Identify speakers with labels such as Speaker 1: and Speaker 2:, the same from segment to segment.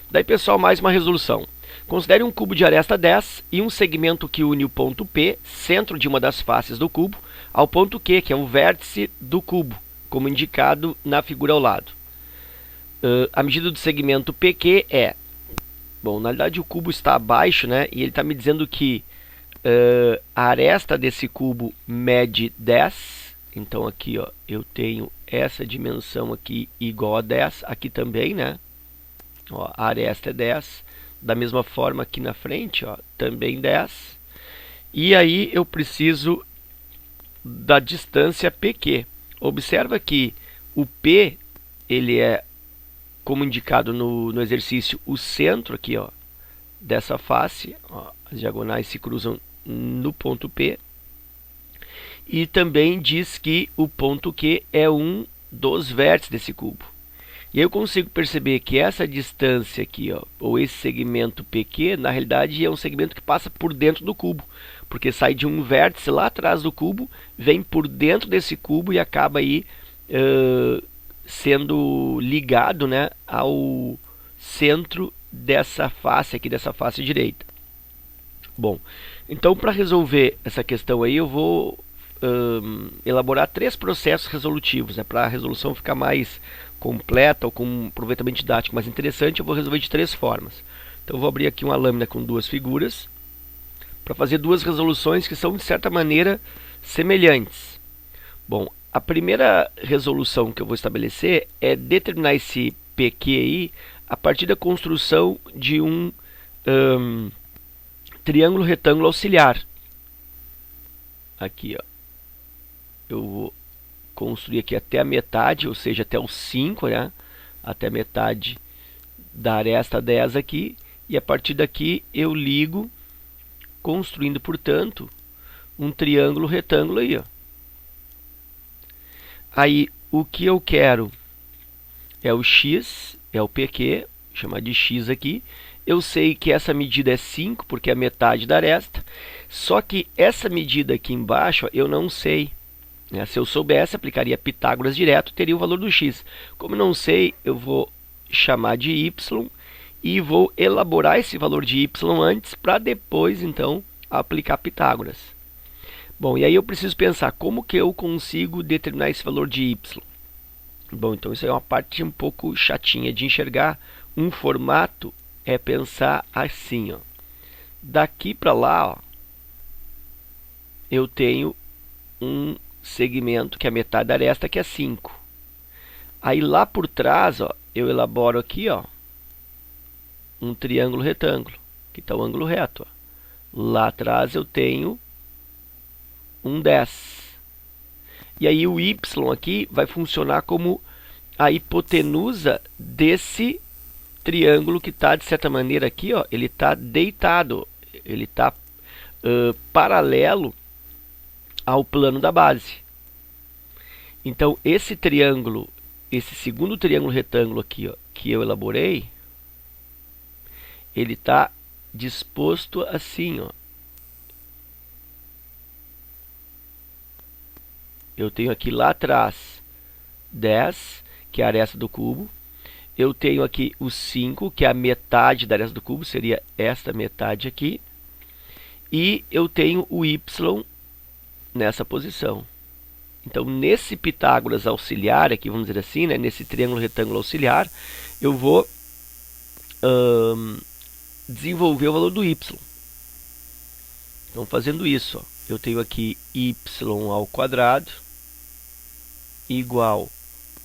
Speaker 1: Daí, pessoal, mais uma resolução. Considere um cubo de aresta 10 e um segmento que une o ponto P, centro de uma das faces do cubo, ao ponto Q, que é o vértice do cubo, como indicado na figura ao lado. A medida do segmento PQ é... Bom, na realidade o cubo está abaixo, né? E ele está me dizendo que a aresta desse cubo mede 10. Então aqui, ó, eu tenho essa dimensão aqui igual a 10. Aqui também, né? Ó, a aresta é 10. Da mesma forma aqui na frente, ó, também 10. E aí eu preciso da distância PQ. Observa que o P, ele é, como indicado no exercício, o centro aqui, ó, dessa face. Ó, as diagonais se cruzam no ponto P. E também diz que o ponto Q é um dos vértices desse cubo. E eu consigo perceber que essa distância aqui, ó, ou esse segmento PQ, na realidade é um segmento que passa por dentro do cubo, porque sai de um vértice lá atrás do cubo, vem por dentro desse cubo e acaba aí sendo ligado, né, ao centro dessa face aqui, dessa face direita. Bom, então para resolver essa questão aí eu vou elaborar 3 processos resolutivos, né, para a resolução ficar mais completa ou com um aproveitamento didático mais interessante. Eu vou resolver de 3 formas. Então eu vou abrir aqui uma lâmina com 2 figuras para fazer 2 resoluções que são de certa maneira semelhantes. Bom, a primeira resolução que eu vou estabelecer é determinar esse PQ aí a partir da construção de um triângulo retângulo auxiliar. Aqui, ó, eu vou construir aqui até a metade, ou seja, até os 5, né? Até a metade da aresta 10 aqui. E a partir daqui eu ligo, construindo, portanto, um triângulo retângulo aí, ó. Aí, o que eu quero é o x, é o PQ, vou chamar de x aqui. Eu sei que essa medida é 5, porque é a metade da aresta. Só que essa medida aqui embaixo, ó, eu não sei. Se eu soubesse, aplicaria Pitágoras direto, teria o valor do x. Como não sei, eu vou chamar de y e vou elaborar esse valor de y antes para depois, então, aplicar Pitágoras. Bom, e aí eu preciso pensar como que eu consigo determinar esse valor de y. Bom, então isso é uma parte um pouco chatinha de enxergar. Um formato é pensar assim, ó. Daqui para lá, ó, eu tenho um segmento que é a metade da aresta, que é 5. Aí lá por trás, ó, eu elaboro aqui, ó, um triângulo retângulo, que está o ângulo reto. Ó. Lá atrás eu tenho um 10. E aí o y aqui vai funcionar como a hipotenusa desse triângulo que está, de certa maneira, aqui, ó, ele está deitado, ele está paralelo ao plano da base. Então, esse triângulo, esse segundo triângulo retângulo aqui, ó, que eu elaborei, ele está disposto assim, ó. Eu tenho aqui lá atrás 10, que é a aresta do cubo. Eu tenho aqui o 5, que é a metade da aresta do cubo, seria esta metade aqui. E eu tenho o y nessa posição. Então, nesse Pitágoras auxiliar, aqui vamos dizer assim, né, nesse triângulo retângulo auxiliar, eu vou desenvolver o valor do y. Então, fazendo isso, ó, eu tenho aqui y ao quadrado igual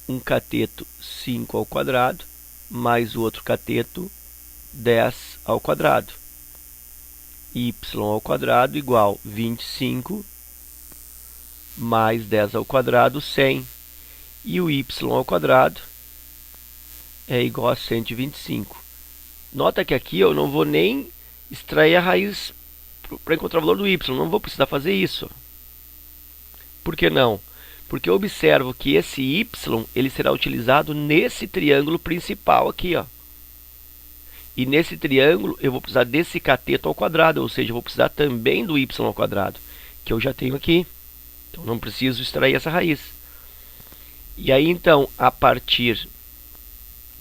Speaker 1: um cateto 5 ao quadrado mais o outro cateto 10 ao quadrado. Y ao quadrado igual 25 mais 10 ao quadrado, 100. E o y ao quadrado é igual a 125. Nota que aqui eu não vou nem extrair a raiz para encontrar o valor do y. Não vou precisar fazer isso. Por que não? Porque eu observo que esse y ele será utilizado nesse triângulo principal aqui, ó. E nesse triângulo eu vou precisar desse cateto ao quadrado, ou seja, eu vou precisar também do y ao quadrado, que eu já tenho aqui. Então não preciso extrair essa raiz. E aí então, a partir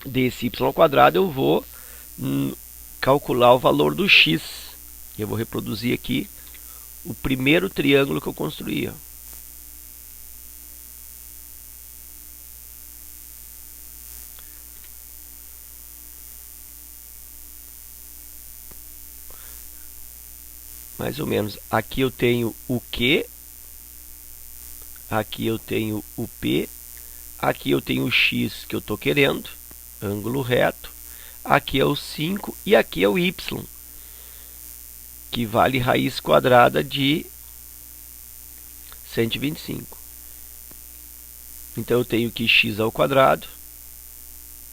Speaker 1: desse y ao quadrado, eu vou calcular o valor do x. Eu vou reproduzir aqui o primeiro triângulo que eu construí. Ó. Mais ou menos. Aqui eu tenho o Q, aqui eu tenho o P, aqui eu tenho o X que eu estou querendo, ângulo reto, aqui é o 5 e aqui é o Y, que vale raiz quadrada de 125. Então eu tenho que x ao quadrado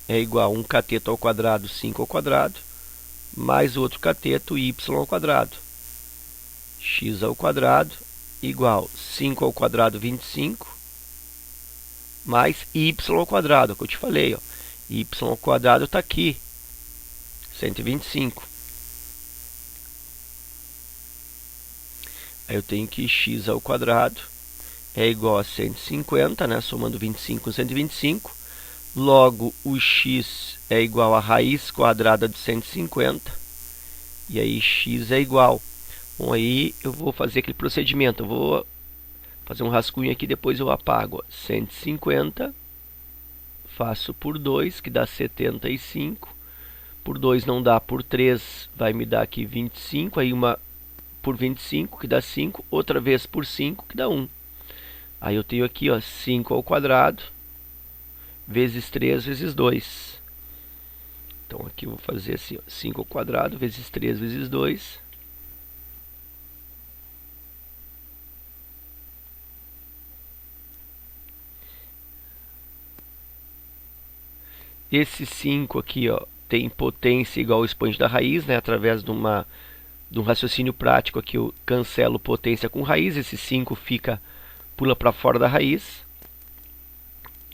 Speaker 1: é igual a 1 cateto ao quadrado, 5 ao quadrado, mais outro cateto, y ao quadrado. X ao quadrado igual 5 ao quadrado, 25, mais y ao quadrado, que eu te falei, ó. Y ao quadrado está aqui, 125. Aí eu tenho que x ao quadrado é igual a 150, né? Somando 25 com 125. Logo, o x é igual a raiz quadrada de 150. E aí x é igual. Bom, aí eu vou fazer aquele procedimento. Eu vou fazer um rascunho aqui, depois eu apago. 150, faço por 2, que dá 75. Por 2 não dá, por 3 vai me dar aqui 25. Aí uma por 25, que dá 5. Outra vez por 5, que dá 1. Aí eu tenho aqui, ó, 5 ao quadrado, vezes 3, vezes 2. Então aqui eu vou fazer assim, ó, 5 ao quadrado, vezes 3, vezes 2. Esse 5 aqui, ó, tem potência igual ao expoente da raiz, né? Através de um raciocínio prático aqui eu cancelo potência com raiz. Esse 5 pula para fora da raiz.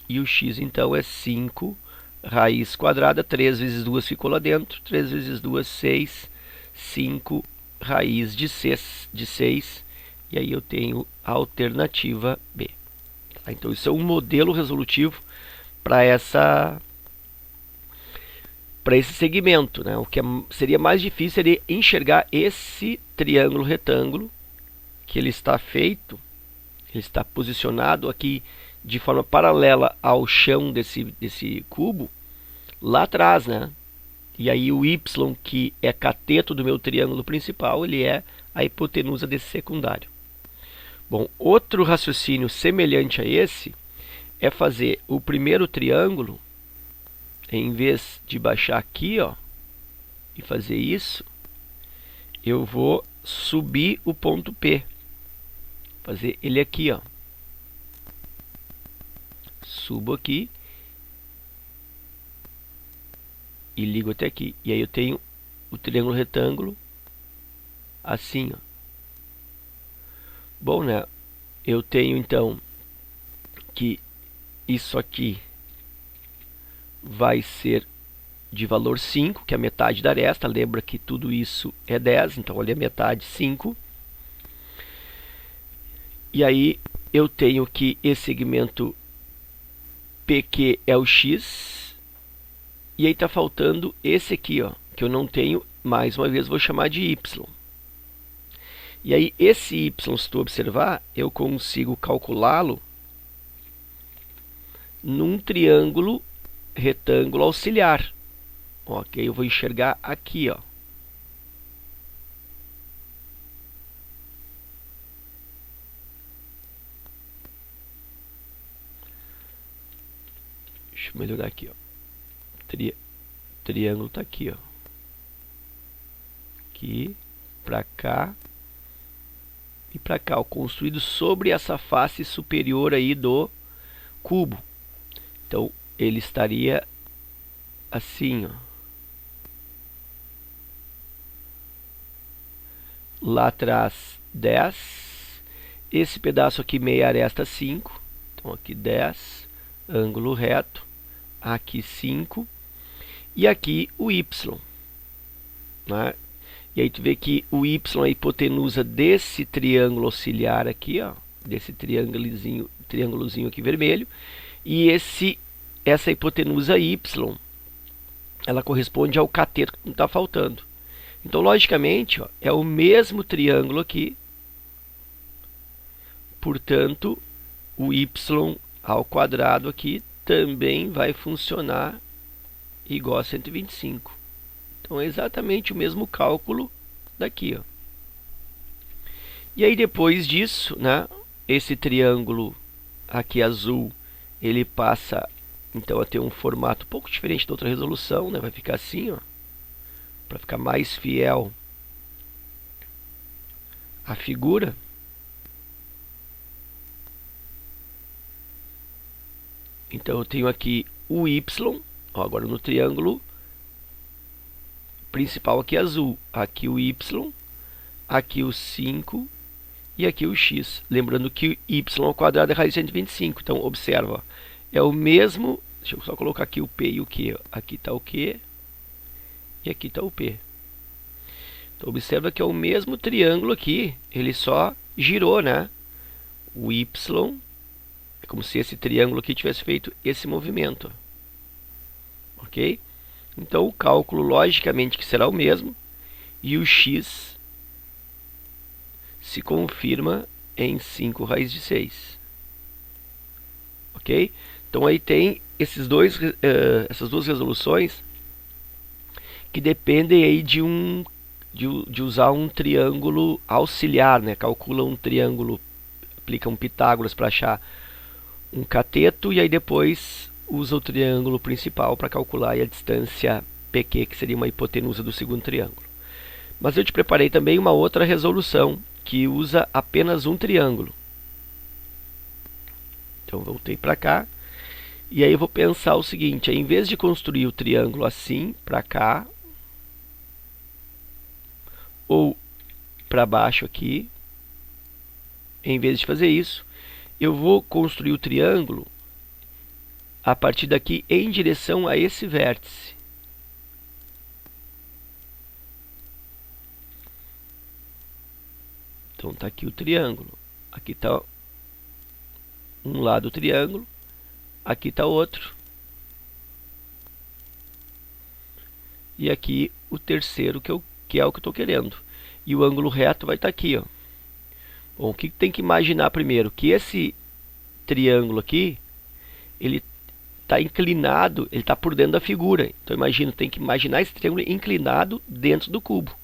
Speaker 1: E o x então é 5 raiz quadrada, 3 vezes 2 ficou lá dentro, 3 vezes 2, 6, 5 raiz de 6, e aí eu tenho a alternativa B. Tá? Então isso é um modelo resolutivo para esse segmento, né? O que seria mais difícil seria enxergar esse triângulo retângulo, que ele está feito, ele está posicionado aqui de forma paralela ao chão desse cubo, lá atrás, né? E aí o y, que é cateto do meu triângulo principal, ele é a hipotenusa desse secundário. Bom, outro raciocínio semelhante a esse é fazer o primeiro triângulo, em vez de baixar aqui, ó, e fazer isso, eu vou subir o ponto P. Fazer ele aqui, ó. Subo aqui e ligo até aqui. E aí eu tenho o triângulo retângulo assim, ó. Bom, né? Eu tenho então que isso aqui vai ser de valor 5, que é a metade da aresta. Lembra que tudo isso é 10, então ali a metade, 5. E aí eu tenho que esse segmento PQ é o X. E aí está faltando esse aqui, ó, que eu não tenho. Mais uma vez vou chamar de Y. E aí esse Y, se tu observar, eu consigo calculá-lo num triângulo retângulo auxiliar. Ok, eu vou enxergar aqui, ó. Deixa eu melhorar aqui, ó. Triângulo tá aqui, ó. Aqui, pra cá e pra cá, ó, construído sobre essa face superior aí do cubo. Então ele estaria assim, ó. Lá atrás 10. Esse pedaço aqui meia aresta 5. Então aqui 10, ângulo reto. Aqui 5. E aqui o Y, né? E aí tu vê que o Y é a hipotenusa desse triângulo auxiliar aqui, ó, desse triângulozinho aqui vermelho. E essa hipotenusa Y ela corresponde ao cateto que está faltando. Então, logicamente, ó, é o mesmo triângulo aqui. Portanto, o y ao quadrado aqui também vai funcionar igual a 125. Então, é exatamente o mesmo cálculo daqui, ó. E aí, depois disso, né, esse triângulo aqui azul, ele passa então a ter um formato um pouco diferente da outra resolução, né? Vai ficar assim, ó, para ficar mais fiel à figura. Então eu tenho aqui o y, ó, agora no triângulo principal aqui azul, aqui o y, aqui o 5 e aqui o x. Lembrando que y ao quadrado é raiz de 125. Então observa, ó, é o mesmo. Deixa eu só colocar aqui o p e o q. Aqui está o q e aqui está o p. Então observa que é o mesmo triângulo aqui, ele só girou, né? O y é como se esse triângulo aqui tivesse feito esse movimento, ok? Então o cálculo logicamente que será o mesmo e o x se confirma em 5 raiz de 6, ok? Então aí tem essas duas resoluções que dependem aí de usar um triângulo auxiliar, né? Calcula um triângulo, aplica um Pitágoras para achar um cateto e aí depois usa o triângulo principal para calcular a distância PQ, que seria uma hipotenusa do segundo triângulo. Mas eu te preparei também uma outra resolução que usa apenas um triângulo. Então voltei para cá. E aí eu vou pensar o seguinte, em vez de construir o triângulo assim, para cá, ou para baixo aqui, em vez de fazer isso, eu vou construir o triângulo a partir daqui em direção a esse vértice. Então está aqui o triângulo. Aqui está um lado do triângulo. Aqui está outro. E aqui o terceiro, que é o que eu estou querendo. E o ângulo reto vai estar aqui, ó. Bom, o que tem que imaginar primeiro? Que esse triângulo aqui, ele está inclinado, ele está por dentro da figura. Então imagina, tem que imaginar esse triângulo inclinado dentro do cubo.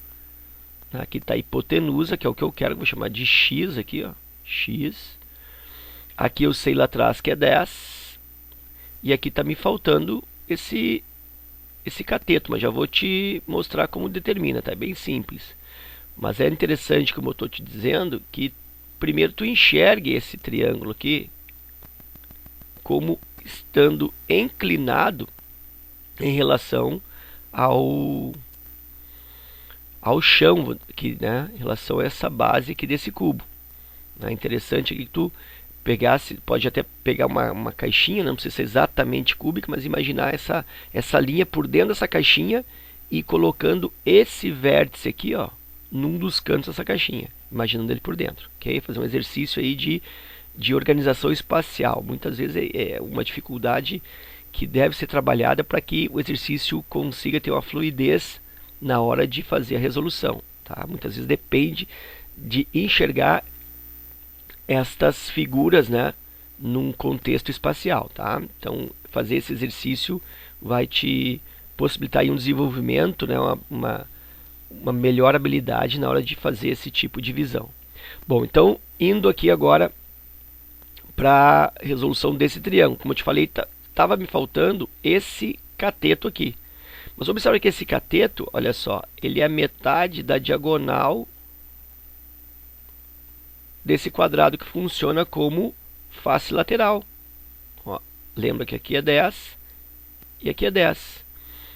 Speaker 1: Aqui está a hipotenusa, que é o que eu quero, vou chamar de x aqui, ó. X. Aqui eu sei lá atrás que é 10. E aqui está me faltando esse cateto, mas já vou te mostrar como determina, tá? É bem simples. Mas é interessante, como eu estou te dizendo, que primeiro tu enxergue esse triângulo aqui como estando inclinado em relação ao chão, aqui, né? Em relação a essa base aqui desse cubo. É interessante que tu pegasse, pode até pegar uma caixinha, não precisa ser exatamente cúbica, mas imaginar essa linha por dentro dessa caixinha e colocando esse vértice aqui, ó, num dos cantos dessa caixinha, imaginando ele por dentro, ok? Fazer um exercício aí de organização espacial. Muitas vezes é uma dificuldade que deve ser trabalhada para que o exercício consiga ter uma fluidez na hora de fazer a resolução, tá? Muitas vezes depende de enxergar estas figuras, né, num contexto espacial, tá? Então, fazer esse exercício vai te possibilitar aí um desenvolvimento, né, uma melhor habilidade na hora de fazer esse tipo de visão. Bom, então, indo aqui agora para a resolução desse triângulo. Como eu te falei, estava me faltando esse cateto aqui. Mas observe que esse cateto, olha só, ele é a metade da diagonal desse quadrado que funciona como face lateral. Ó, lembra que aqui é 10 e aqui é 10.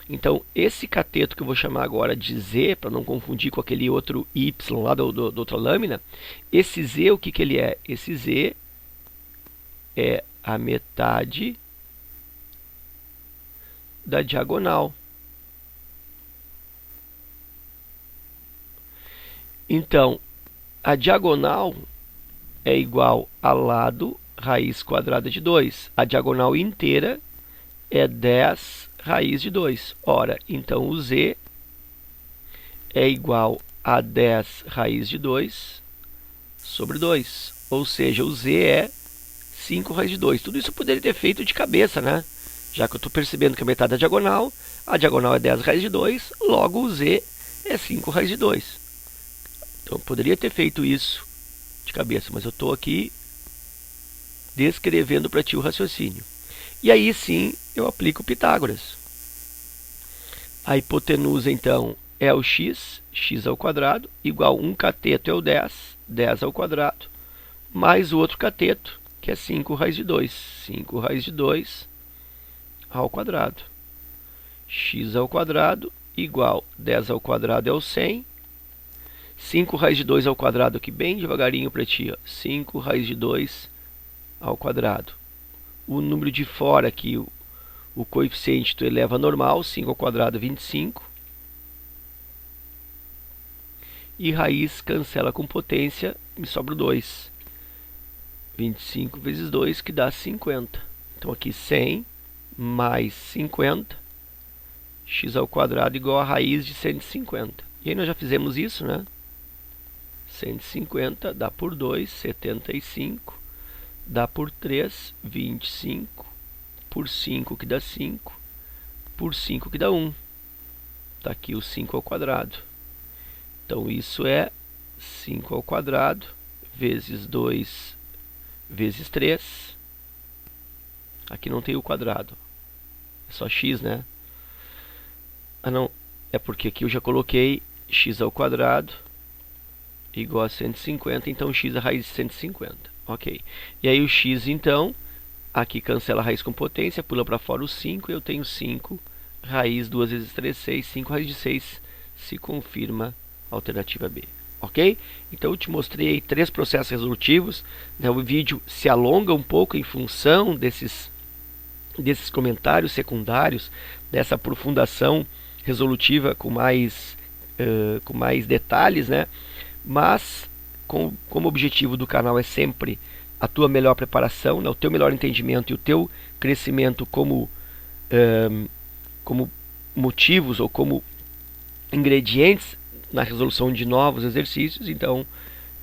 Speaker 1: Então, esse cateto que eu vou chamar agora de Z, para não confundir com aquele outro Y lá da outra lâmina, esse Z, o que, que ele é? Esse Z é a metade da diagonal. Então, a diagonal é igual a lado raiz quadrada de 2. A diagonal inteira é 10 raiz de 2. Ora, então o z é igual a 10 raiz de 2 sobre 2. Ou seja, o z é 5 raiz de 2. Tudo isso eu poderia ter feito de cabeça, né? Já que eu estou percebendo que a metade é a diagonal é 10 raiz de 2, logo o z é 5 raiz de 2. Então eu poderia ter feito isso de cabeça, mas eu estou aqui descrevendo para ti o raciocínio. E aí sim eu aplico Pitágoras. A hipotenusa então é o x, x ao quadrado, igual 1 cateto é o 10, 10 ao quadrado, mais o outro cateto, que é 5 raiz de 2, 5 raiz de 2 ao quadrado. X ao quadrado igual 10 ao quadrado é o 100. 5 raiz de 2 ao quadrado aqui bem devagarinho para ti, ó. 5 raiz de 2 ao quadrado. O número de fora aqui, o coeficiente tu eleva a normal, 5 ao quadrado 25. E raiz cancela com potência, me sobra o 2. 25 vezes 2 que dá 50. Então aqui 100 mais 50, x ao quadrado igual a raiz de 150. E aí nós já fizemos isso, né? 150 dá por 2, 75, dá por 3, 25, por 5 que dá 5, por 5 que dá 1. Está aqui o 5 ao quadrado. Então isso é 5 ao quadrado vezes 2 vezes 3. Aqui não tem o quadrado. É só x, né? Ah, não. É porque aqui eu já coloquei x ao quadrado igual a 150. Então x é a raiz de 150. Ok. E aí o x, então, aqui cancela a raiz com potência. Pula para fora o 5. E eu tenho 5. Raiz 2 vezes 3, 6. 5 raiz de 6 se confirma a alternativa B. Ok? Então eu te mostrei 3 processos resolutivos. O vídeo se alonga um pouco em função desses comentários secundários, dessa aprofundação resolutiva com mais detalhes, né? Mas como objetivo do canal é sempre a tua melhor preparação, né? O teu melhor entendimento e o teu crescimento como motivos ou como ingredientes na resolução de novos exercícios. Então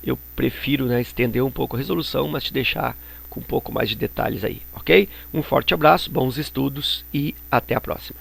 Speaker 1: eu prefiro, né, estender um pouco a resolução, mas te deixar com um pouco mais de detalhes aí, ok? Um forte abraço, bons estudos e até a próxima.